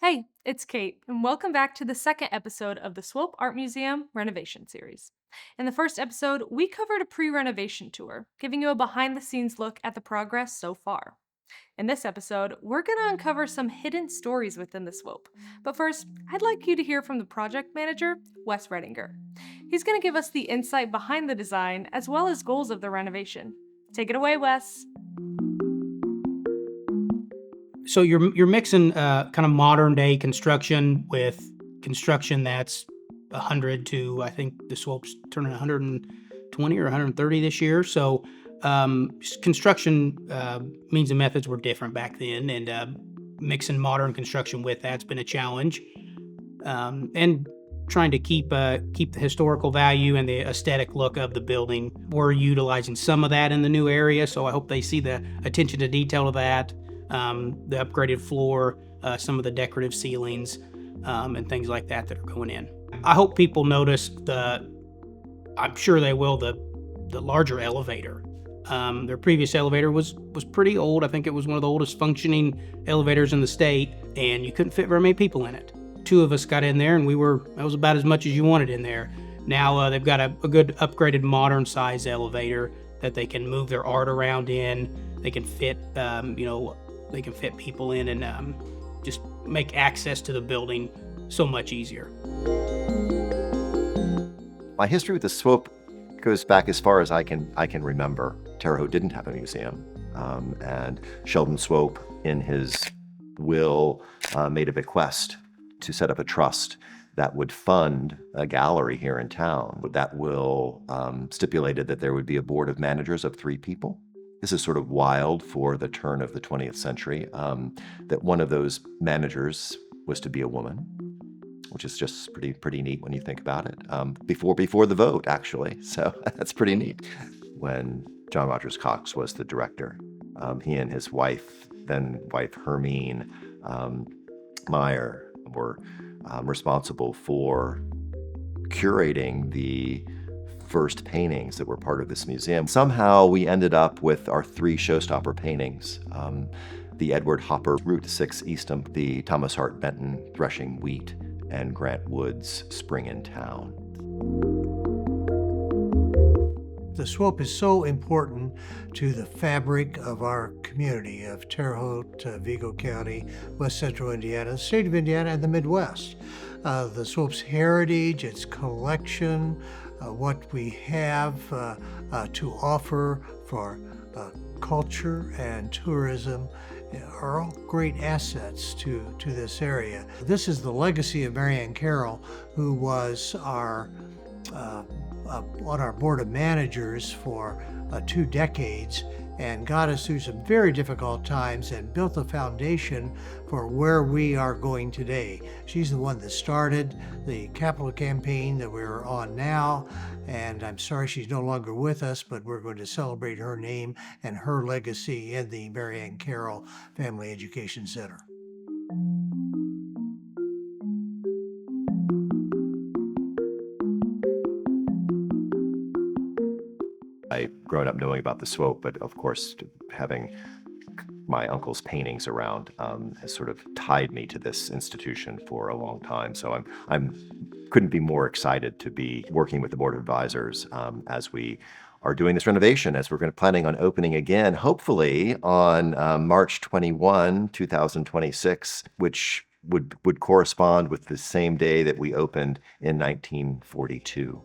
Hey, it's Kate, and welcome back to the second episode of the Swope Art Museum Renovation series. In the first episode, we covered a pre renovation tour, giving you a behind the scenes look at the progress so far. In this episode, we're going to uncover some hidden stories within the Swope. But first, I'd like you to hear from the project manager, Wes Redinger. He's going to give us the insight behind the design as well as goals of the renovation. Take it away, Wes. So you're mixing kind of modern day construction with construction that's 100 to, I think the Swope's turning 120 or 130 this year. So construction means and methods were different back then, and mixing modern construction with that's been a challenge. And trying to keep the historical value and the aesthetic look of the building. We're utilizing some of that in the new area, so I hope they see the attention to detail of that. The upgraded floor, some of the decorative ceilings, and things like that are going in. I hope people notice I'm sure they will, the larger elevator. Their previous elevator was pretty old. I think it was one of the oldest functioning elevators in the state, and you couldn't fit very many people in it. Two of us got in there, and that was about as much as you wanted in there. Now they've got a good upgraded modern size elevator that they can move their art around in. They can fit, they can fit people in and just make access to the building so much easier. My history with the Swope goes back as far as I can remember. Terre Haute didn't have a museum, and Sheldon Swope, in his will, made a bequest to set up a trust that would fund a gallery here in town. That will stipulated that there would be a board of managers of 3 people. This is sort of wild for the turn of the 20th century, that one of those managers was to be a woman, which is just pretty neat when you think about it. Before the vote, actually, so that's pretty neat. When John Rogers Cox was the director, he and his wife, then wife Hermine Meyer, were responsible for curating the first paintings that were part of this museum. Somehow we ended up with our 3 showstopper paintings. The Edward Hopper Route 6 Eastham, the Thomas Hart Benton Threshing Wheat, and Grant Wood's Spring in Town. The Swope is so important to the fabric of our community of Terre Haute, Vigo County, West Central Indiana, the state of Indiana, and the Midwest. The Swope's heritage, its collection, what we have to offer for culture and tourism are all great assets to this area. This is the legacy of Marianne Carroll, who was on our board of managers for 2 decades and got us through some very difficult times and built a foundation for where we are going today. She's the one that started the capital campaign that we're on now, and I'm sorry she's no longer with us, but we're going to celebrate her name and her legacy in the Marianne Carroll Family Education Center. I've grown up knowing about the Swope, but of course, having my uncle's paintings around has sort of tied me to this institution for a long time. So I'm couldn't be more excited to be working with the board of advisors as we are doing this renovation, as we're planning on opening again, hopefully on March 21, 2026, which would correspond with the same day that we opened in 1942.